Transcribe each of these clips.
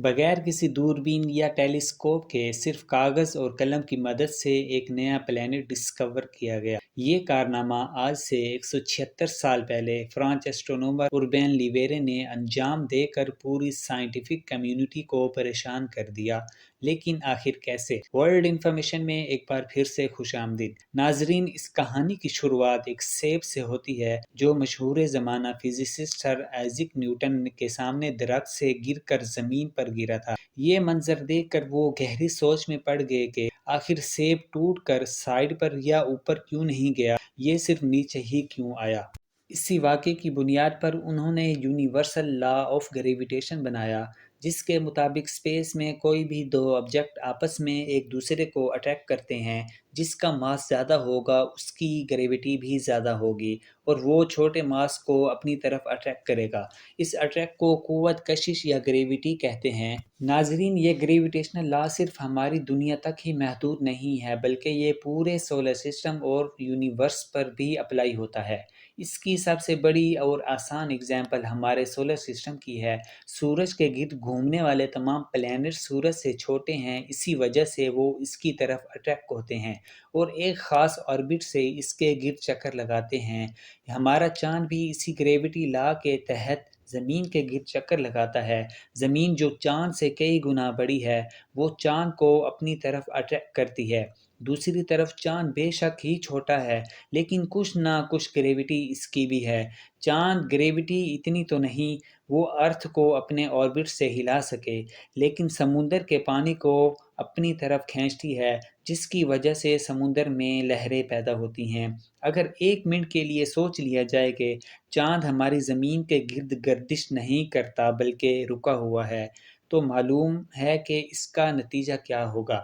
بغیر کسی دوربین یا ٹیلیسکوپ کے صرف کاغذ اور قلم کی مدد سے ایک نیا پلانٹ ڈسکور کیا گیا۔ یہ کارنامہ آج سے 176 سال پہلے فرانچ ایسٹرونومر اوربین لیویرے نے انجام دے کر پوری سائنٹیفک کمیونٹی کو پریشان کر دیا۔ لیکن آخر کیسے؟ ورلڈ انفارمیشن میں ایک بار پھر سے خوش آمدید۔ ناظرین، اس کہانی کی شروعات ایک سیب سے ہوتی ہے جو مشہور زمانہ فزسسٹ سر آئزیک نیوٹن کے سامنے درخت سے گر کر زمین پر گرا تھا۔ یہ منظر دیکھ کر وہ گہری سوچ میں پڑ گئے کہ آخر سیب ٹوٹ کر سائیڈ پر یا اوپر کیوں نہیں گیا، یہ صرف نیچے ہی کیوں آیا۔ اسی واقعے کی بنیاد پر انہوں نے یونیورسل لا آف گریویٹیشن بنایا، جس کے مطابق اسپیس میں کوئی بھی دو آبجیکٹ آپس میں ایک دوسرے کو اٹریکٹ کرتے ہیں، جس کا ماس زیادہ ہوگا اس کی گریویٹی بھی زیادہ ہوگی اور وہ چھوٹے ماس کو اپنی طرف اٹریکٹ کرے گا۔ اس اٹریکٹ کو قوت کشش یا گریویٹی کہتے ہیں۔ ناظرین، یہ گریویٹیشنل لا صرف ہماری دنیا تک ہی محدود نہیں ہے بلکہ یہ پورے سولر سسٹم اور یونیورس پر بھی اپلائی ہوتا ہے۔ اس کی سب سے بڑی اور آسان اگزامپل ہمارے سولر سسٹم کی ہے۔ سورج کے گرد گھومنے والے تمام پلینٹ سورج سے چھوٹے ہیں، اسی وجہ سے وہ اس کی طرف اٹریکٹ ہوتے ہیں اور ایک خاص آربٹ سے اس کے گرد چکر لگاتے ہیں۔ ہمارا چاند بھی اسی گریویٹی لا کے تحت زمین کے گرد چکر لگاتا ہے۔ زمین جو چاند سے کئی گنا بڑی ہے، وہ چاند کو اپنی طرف اٹریکٹ کرتی ہے۔ دوسری طرف چاند بے شک ہی چھوٹا ہے، لیکن کچھ نہ کچھ گریویٹی اس کی بھی ہے۔ چاند گریویٹی اتنی تو نہیں وہ ارتھ کو اپنے آربٹ سے ہلا سکے، لیکن سمندر کے پانی کو اپنی طرف کھینچتی ہے، جس کی وجہ سے سمندر میں لہریں پیدا ہوتی ہیں۔ اگر ایک منٹ کے لیے سوچ لیا جائے کہ چاند ہماری زمین کے گرد گردش نہیں کرتا بلکہ رکا ہوا ہے، تو معلوم ہے کہ اس کا نتیجہ کیا ہوگا۔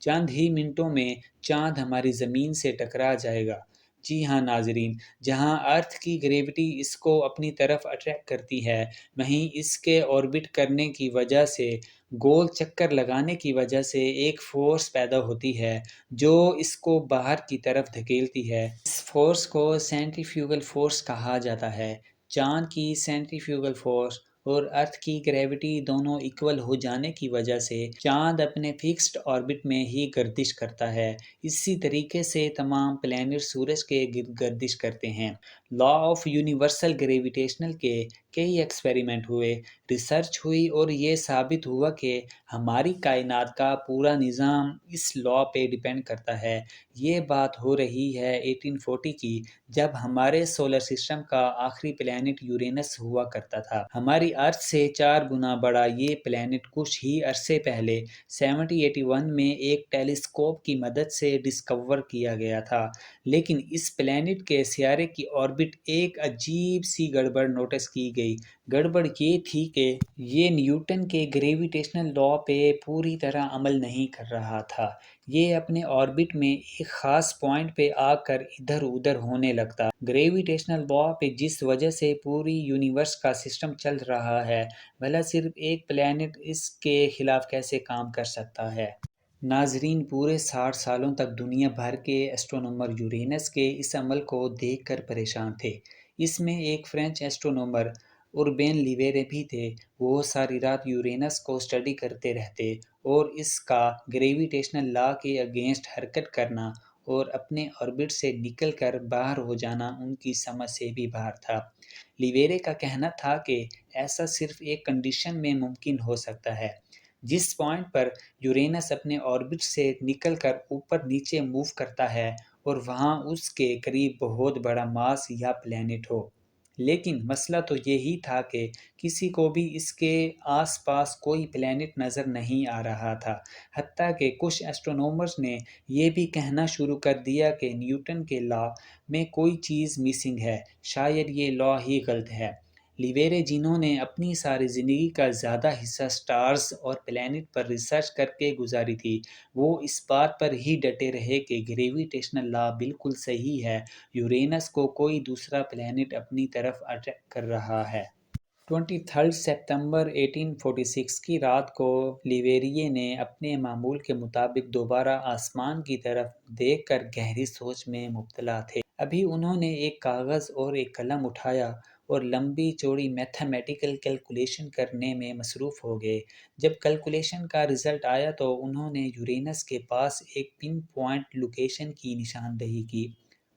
چند ہی منٹوں میں چاند ہماری زمین سے ٹکرا جائے گا۔ جی ہاں ناظرین، جہاں ارتھ کی گریویٹی اس کو اپنی طرف اٹریکٹ کرتی ہے، وہیں اس کے آربٹ کرنے کی وجہ سے، گول چکر لگانے کی وجہ سے ایک فورس پیدا ہوتی ہے جو اس کو باہر کی طرف دھکیلتی ہے۔ اس فورس کو سینٹریفیوگل فورس کہا جاتا ہے۔ چاند کی سینٹریفیوگل فورس اور ارتھ کی گریویٹی دونوں ایکول ہو جانے کی وجہ سے چاند اپنے فکسڈ آربٹ میں ہی گردش کرتا ہے۔ اسی طریقے سے تمام پلینٹ سورج کے گرد گردش کرتے ہیں۔ لا آف یونیورسل گریویٹیشنل کے کئی ایکسپیریمنٹ ہوئے، ریسرچ ہوئی اور یہ ثابت ہوا کہ ہماری کائنات کا پورا نظام اس لا پہ ڈیپینڈ کرتا ہے۔ یہ بات ہو رہی ہے 1840 کی، جب ہمارے سولر سسٹم کا آخری پلانٹ یورینس ہوا کرتا تھا۔ ہماری ارتھ سے 4 گنا بڑا یہ پلانٹ کچھ ہی عرصے پہلے 1781 میں ایک ٹیلیسکوپ کی مدد سے ڈسکور کیا گیا تھا، لیکن اس پلانٹ کے سیارے کی آربٹ ایک عجیب سی گڑبڑ نوٹس کی گئی۔ گڑبڑ یہ تھی کہ یہ نیوٹن کے گریویٹیشنل لا پہ پوری طرح عمل نہیں کر رہا تھا۔ یہ اپنے آربٹ میں ایک خاص پوائنٹ پہ آ کر ادھر ادھر ہونے لگتا۔ گریویٹیشنل لا پہ جس وجہ سے پوری یونیورس کا سسٹم چل رہا ہے، بھلا صرف ایک پلانٹ اس کے خلاف کیسے کام کر سکتا ہے؟ ناظرین، پورے 60 سالوں تک دنیا بھر کے ایسٹرونومر یورینس کے اس عمل کو دیکھ کر پریشان تھے۔ اس میں ایک فرینچ ایسٹرونومر اوربین لیویرے بھی تھے۔ وہ ساری رات یورینس کو اسٹڈی کرتے رہتے اور اس کا گریویٹیشنل لا کے اگینسٹ حرکت کرنا اور اپنے آربٹ سے نکل کر باہر ہو جانا ان کی سمجھ سے بھی باہر تھا۔ لیویرے کا کہنا تھا کہ ایسا صرف ایک کنڈیشن میں ممکن ہو سکتا ہے، جس پوائنٹ پر یورینس اپنے آربٹ سے نکل کر اوپر نیچے موو کرتا ہے اور وہاں اس کے قریب بہت بڑا ماس یا پلانٹ ہو۔ لیکن مسئلہ تو یہی تھا کہ کسی کو بھی اس کے آس پاس کوئی پلانٹ نظر نہیں آ رہا تھا، حتیٰ کہ کچھ ایسٹرونومرز نے یہ بھی کہنا شروع کر دیا کہ نیوٹن کے لا میں کوئی چیز مسنگ ہے، شاید یہ لا ہی غلط ہے۔ لیویرے، جنہوں نے اپنی ساری زندگی کا زیادہ حصہ سٹارز اور پلانٹ پر ریسرچ کر کے گزاری تھی، وہ اس بات پر ہی ڈٹے رہے کہ گریویٹیشنل لا بالکل صحیح ہے، یورینس کو کوئی دوسرا پلانٹ اپنی طرف اٹریکٹ کر رہا ہے۔ 23 ستمبر 1846 کی رات کو لیویریے نے اپنے معمول کے مطابق دوبارہ آسمان کی طرف دیکھ کر گہری سوچ میں مبتلا تھے۔ ابھی انہوں نے ایک کاغذ اور ایک قلم اٹھایا اور لمبی چوڑی میتھمیٹیکل کیلکولیشن کرنے میں مصروف ہو گئے۔ جب کیلکولیشن کا رزلٹ آیا تو انہوں نے یورینس کے پاس ایک پن پوائنٹ لوکیشن کی نشاندہی کی۔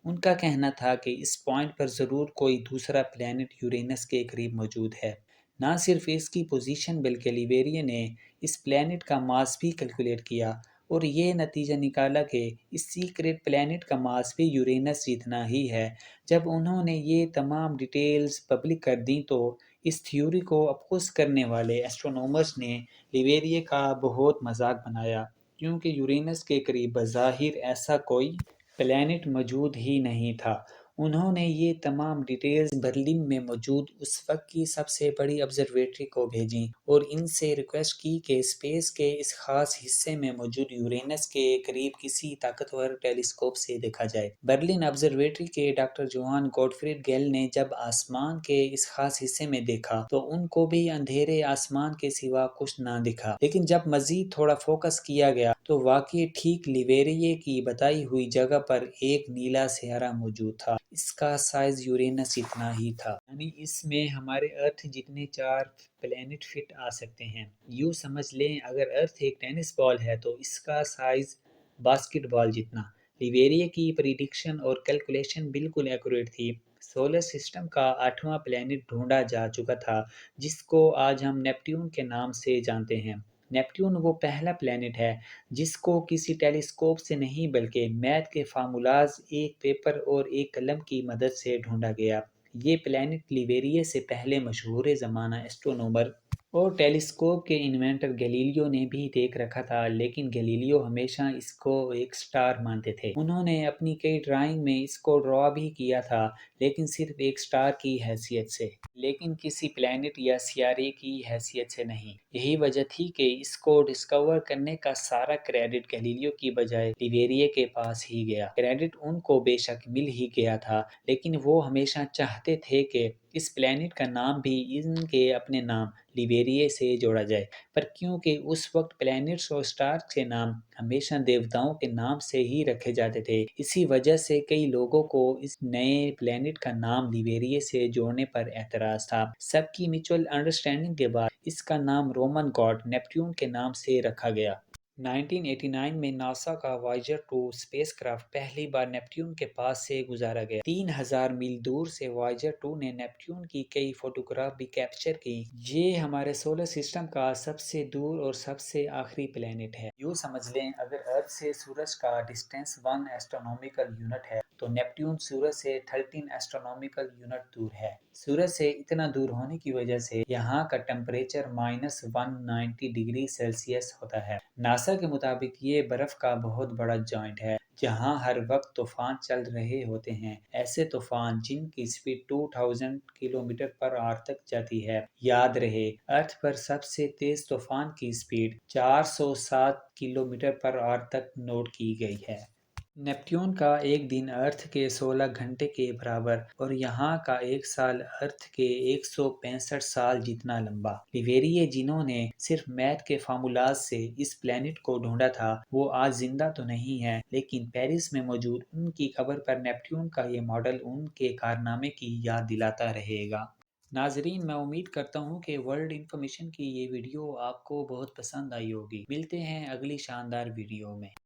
ان کا کہنا تھا کہ اس پوائنٹ پر ضرور کوئی دوسرا پلینٹ یورینس کے قریب موجود ہے۔ نہ صرف اس کی پوزیشن بلکہ لیویرے نے اس پلینٹ کا ماس بھی کیلکولیٹ کیا اور یہ نتیجہ نکالا کہ اس سیکریٹ پلینٹ کا ماس بھی یورینس جتنا ہی ہے۔ جب انہوں نے یہ تمام ڈیٹیلز پبلک کر دیں تو اس تھیوری کو اپوز کرنے والے ایسٹرونومرز نے لیویرے کا بہت مذاق بنایا، کیونکہ یورینس کے قریب بظاہر ایسا کوئی پلینٹ موجود ہی نہیں تھا۔ انہوں نے یہ تمام ڈیٹیلز برلن میں موجود اس وقت کی سب سے بڑی آبزرویٹری کو بھیجیں اور ان سے ریکویسٹ کی کہ اسپیس کے اس خاص حصے میں موجود یورینس کے قریب کسی طاقتور ٹیلیسکوپ سے دیکھا جائے۔ برلن آبزرویٹری کے ڈاکٹر جوہان گوٹفریڈ گیل نے جب آسمان کے اس خاص حصے میں دیکھا تو ان کو بھی اندھیرے آسمان کے سوا کچھ نہ دکھا، لیکن جب مزید تھوڑا فوکس کیا گیا تو واقعی ٹھیک لیویرے کی بتائی ہوئی جگہ پر ایک نیلا سیارہ موجود تھا۔ اس کا سائز یورینس جتنا ہی تھا، یعنی اس میں ہمارے ارتھ جتنے 4 پلینٹ فٹ آ سکتے ہیں۔ یوں سمجھ لیں اگر ارتھ ایک ٹینس بال ہے تو اس کا سائز باسکٹ بال جتنا۔ لیویرے کی پریڈکشن اور کیلکولیشن بالکل ایکوریٹ تھی۔ سولر سسٹم کا 8واں پلینٹ ڈھونڈا جا چکا تھا جس کو آج ہم نیپٹون کے نام سے جانتے ہیں۔ نیپٹون وہ پہلا پلینٹ ہے جس کو کسی ٹیلیسکوپ سے نہیں بلکہ میتھ کے فارمولاز، ایک پیپر اور ایک قلم کی مدد سے ڈھونڈا گیا۔ یہ پلینٹ لیویرے سے پہلے مشہور زمانہ ایسٹرونومر اور ٹیلیسکوپ کے انوینٹر گیلیلیو نے بھی دیکھ رکھا تھا، لیکن گیلیلیو ہمیشہ اس کو ایک سٹار مانتے تھے۔ انہوں نے اپنی کئی ڈرائنگ میں اس کو ڈرا بھی کیا تھا، لیکن صرف ایک سٹار کی حیثیت سے، لیکن کسی پلینٹ یا سیارے کی حیثیت سے نہیں۔ یہی وجہ تھی کہ اس کو ڈسکور کرنے کا سارا کریڈٹ گیلیلیو کی بجائے لیویرے کے پاس ہی گیا۔ کریڈٹ ان کو بے شک مل ہی گیا تھا، لیکن وہ ہمیشہ چاہتے تھے کہ اس پلینٹ کا نام بھی ان کے اپنے نام لیویرے سے جوڑا جائے، پر کیونکہ اس وقت پلینٹس اور سٹارز کے نام ہمیشہ دیوتاؤں کے نام سے ہی رکھے جاتے تھے، اسی وجہ سے کئی لوگوں کو اس نئے پلینٹ کا نام لیویرے سے جوڑنے پر اعتراض تھا۔ سب کی میوچل انڈرسٹینڈنگ کے بعد اس کا نام رومن گاڈ نیپٹون کے نام سے رکھا گیا۔ 1989 میں ناسا کا وائجر 2 اسپیس کرافٹ پہلی بار نیپٹون کے پاس سے گزارا گیا۔ 3000 میل دور سے وائجر 2 نے نیپٹون کی کئی فوٹوگراف بھی کیپچر کی۔ یہ ہمارے سولر سسٹم کا سب سے دور اور سب سے آخری پلینٹ ہے۔ یوں سمجھ لیں اگر ارتھ سے سورج کا ڈسٹینس 1 ایسٹرونومیکل یونٹ ہے تو نیپٹون سورج سے 13 ایسٹرونومیکل یونٹ دور ہے۔ سورج سے اتنا دور ہونے کی وجہ سے یہاں کا ٹمپریچر -190 ڈگری سیلسیس ہوتا ہے۔ ناسا کے مطابق یہ برف کا بہت بڑا جوائنٹ ہے جہاں ہر وقت طوفان چل رہے ہوتے ہیں، ایسے طوفان جن کی سپیڈ 2000 کلومیٹر پر آور تک جاتی ہے۔ یاد رہے ارتھ پر سب سے تیز طوفان کی سپیڈ 407 کلومیٹر پر آور تک نوٹ کی گئی ہے۔ نیپٹون کا ایک دن ارتھ کے 16 گھنٹے کے برابر اور یہاں کا ایک سال ارتھ کے 165 سال جتنا لمبا۔ لیویرے جنہوں نے صرف میتھ کے فارمولاز سے اس پلینٹ کو ڈھونڈا تھا وہ آج زندہ تو نہیں ہیں، لیکن پیرس میں موجود ان کی قبر پر نیپٹون کا یہ ماڈل ان کے کارنامے کی یاد دلاتا رہے گا۔ ناظرین، میں امید کرتا ہوں کہ ورلڈ انفارمیشن کی یہ ویڈیو آپ کو بہت پسند آئی ہوگی۔ ملتے ہیں اگلی شاندار ویڈیو میں۔